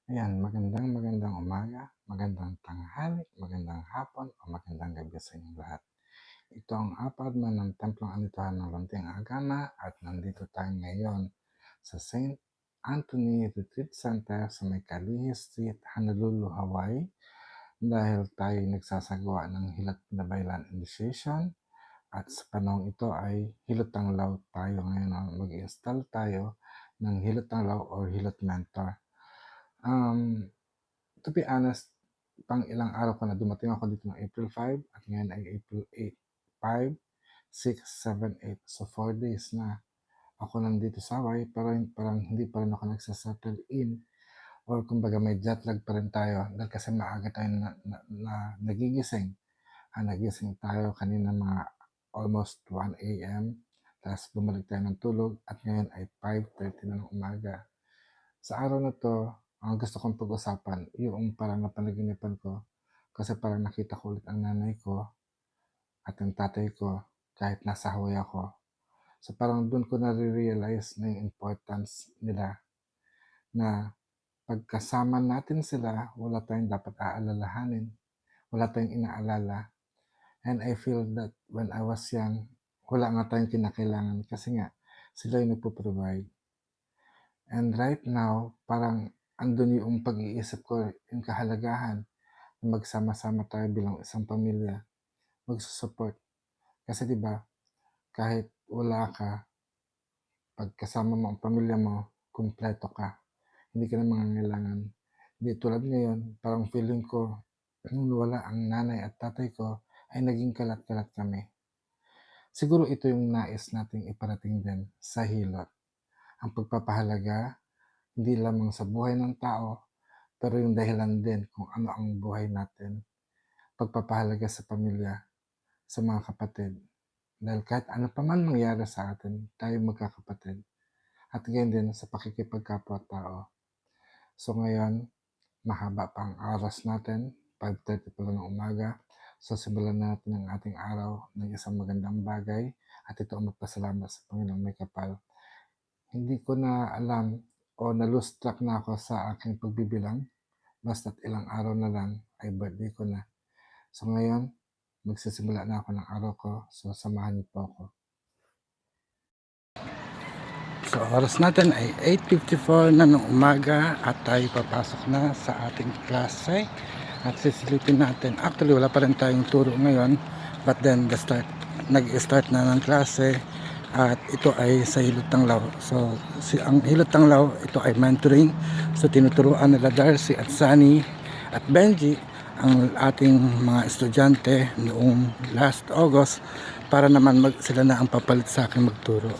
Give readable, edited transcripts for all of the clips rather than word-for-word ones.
Ayan, magandang umaga, magandang tanghali, magandang hapon, o magandang gabi sa inyong lahat. Ito ang apat ng Templong Anitahan ng Lunting Agama at nandito tayo ngayon sa St. Anthony Retreat Center sa may Kalihi Street, Honolulu, Hawaii dahil tayo nagsasagawa ng Hilot Pinabaylan Initiation at sa panahong ito ay Hilot Tanglaw tayo ngayon. Mag-install tayo ng Hilot Tanglaw or Hilot Mentor. To be honest, pang ilang araw ko na dumating ako dito ng April 5 at ngayon ay April 8, 5, 6, 7, 8. So 4 days na ako nandito sa Hawaii pero parang hindi pa rin ako nagsasettle in or kumbaga may jet lag pa rin tayo dahil kasi maaga tayo na nagigising. Nagising tayo kanina mga almost 1 a.m. Tapos bumalik tayo ng tulog at ngayon ay 5:30 na ng umaga. Sa araw na 'to, ang gusto kong pag-usapan yung parang napanaginipan ko kasi parang nakita ko ulit ang nanay ko at ang tatay ko kahit nasa Hawaii ako. So parang dun ko nare-realize na yung importance nila na pagkasama natin sila, wala tayong dapat aalalahanin, wala tayong inaalala. And I feel that when I was young, wala nga tayong kinakailangan kasi nga sila yung nagpo-provide. And right now, parang andun yung pag-iisip ko, yung kahalagahan na magsama-sama tayo bilang isang pamilya, magsusupport. Kasi 'di ba, kahit wala ka, pagkasama mo ang pamilya mo, kumpleto ka. Hindi ka na mangangailangan. Hindi tulad ngayon, parang feeling ko, nung wala ang nanay at tatay ko, ay naging kalat-kalat kami. Siguro ito yung nais nating iparating din sa hilot. Ang pagpapahalaga, hindi lamang sa buhay ng tao, pero yung dahilan din kung ano ang buhay natin. Pagpapahalaga sa pamilya, sa mga kapatid. Dahil kahit ano pa man mangyari sa atin, tayo magkakapatid. At gayon din sa pakikipagkapwa-tao. So ngayon, mahaba pa ang oras natin, 5:30 pa lang ng umaga. So simulan natin ang ating araw ng isang magandang bagay at ito ang magpasalamat sa Panginoong may kapal. Hindi ko na alam o na-lose track na ako sa aking pagbibilang. Basta't ilang araw na lang ay birthday ko na. So ngayon, magsisimula na ako ng araw ko. So samahan niyo po ako. So oras natin ay 8:54 na ng umaga at tayo papasok na sa ating klase at sisilipin natin. Actually wala pa rin tayong turo ngayon, but then nag-start na ng klase at ito ay sa Hilot Tanglaw. So ang Hilot Tanglaw, ito ay mentoring. So tinuturuan nila Darcy at Sunny at Benji ang ating mga estudyante noong last August para naman sila na ang papalit sa akin magturo.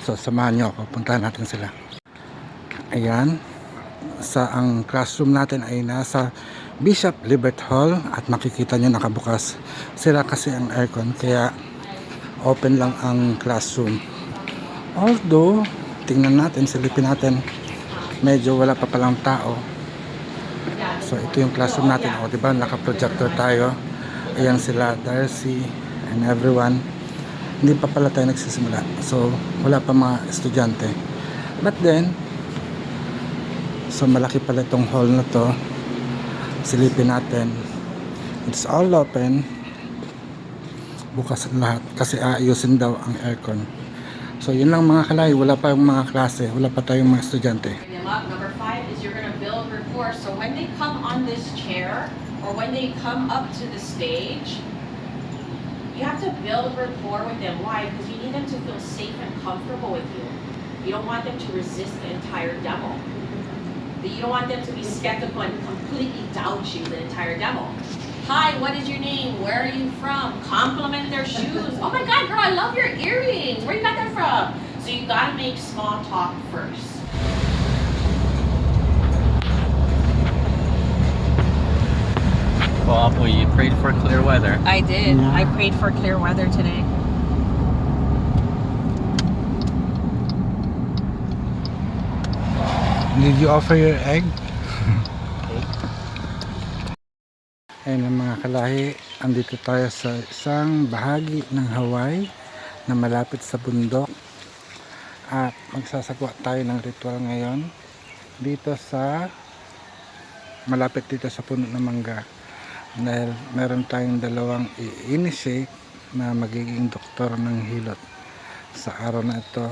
So samahan nyo ako, puntahan natin sila. Ayan, ang classroom natin ay nasa Bishop Libert Hall at makikita nyo nakabukas sila kasi ang aircon kaya open lang ang classroom. Although, tingnan natin, silipin natin, medyo wala pa palang tao. So ito yung classroom natin, o diba naka-projector tayo. Ayan sila, Darcy and everyone. Hindi pa pala tayo nagsisimula. So, wala pa mga estudyante. But then, so malaki pala itong hall na to. Silipin natin. It's all open. Bukas ang lahat. Kasi aayusin daw ang aircon. So, yun lang mga kalay. Wala pa yung mga klase. Wala pa tayong mga estudyante. Number 5 is you're going to build rapport. So, when they come on this chair, or when they come up to the stage, you have to build rapport with them. Why? Because you need them to feel safe and comfortable with you. You don't want them to resist the entire demo. You don't want them to be skeptical and completely doubt you the entire demo. Hi, what is your name? Where are you from? Compliment their shoes. Oh my God, girl, I love your earrings. Where you got that from? So you gotta make small talk first. Well, Apo, you prayed for clear weather. I did. Yeah. I prayed for clear weather today. Did you offer your egg? Ayun ang mga kalahi, andito tayo sa isang bahagi ng Hawaii na malapit sa bundok at magsasagawa tayo ng ritual ngayon dito sa malapit dito sa puno ng mangga dahil meron tayong dalawang i-initiate na magiging doktor ng hilot sa araw na ito,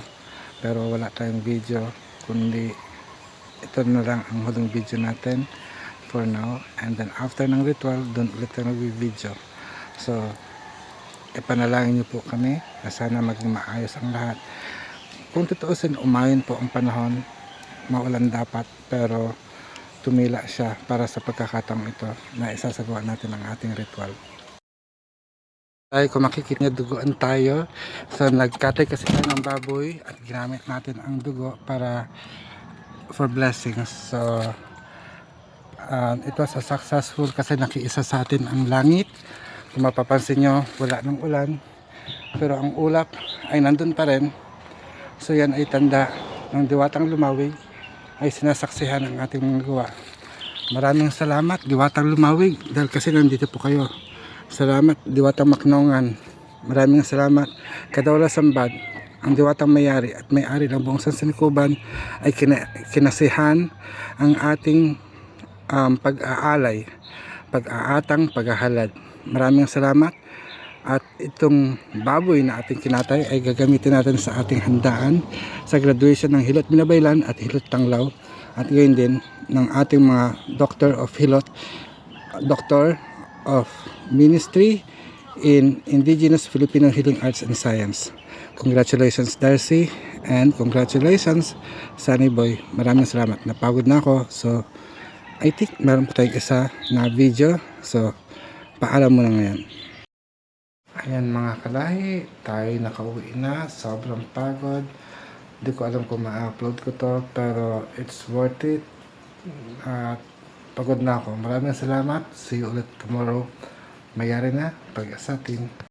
pero wala tayong video kundi ito na lang ang huling video natin for now, and then after ng ritual doon ulit tayo mag-video. So ipanalangin niyo po kami na sana maging maayos ang lahat. Kung tutuusin, umayon po ang panahon, maulan dapat, pero tumila siya para sa pagkakataong ito na isasagawa natin ang ating ritual. Ay, kung makikita niyo, duguan tayo. So nagkatay kasi tayo ng baboy at ginamit natin ang dugo para for blessings. So ito sa successful kasi nakiisa sa atin ang langit. Kung mapapansin nyo, wala ng ulan, pero ang ulap ay nandun pa rin. So yan ay tanda ng Diwatang Lumawig ay sinasaksihan ang ating mga gawa. Maraming salamat Diwatang Lumawig dahil kasi nandito po kayo. Salamat Diwatang Maknongan. Maraming salamat Kadawla Sambad, ang Diwatang Mayari at may-ari ng buong Sansanikuban ay kinasihan ang ating pag-aalay, pag-aatang, paghahalad. Maraming salamat. At itong baboy na ating kinatay ay gagamitin natin sa ating handaan sa graduation ng Hilot Binabaylan at Hilot Tanglaw, at gayon din ng ating mga Doctor of Hilot, Doctor of Ministry in Indigenous Filipino Healing Arts and Science. Congratulations Darcy, and congratulations Sunny Boy. Maraming salamat. Napagod na ako, so I think meron po tayong isa na video, so paalam mo na ngayon. Ayan mga kalahi, tayo nakauwi na. Sobrang pagod. Hindi ko alam kung ma-upload ko to, pero it's worth it. At pagod na ako. Maraming salamat. See you ulit tomorrow. Mayari na. Pag-asatin.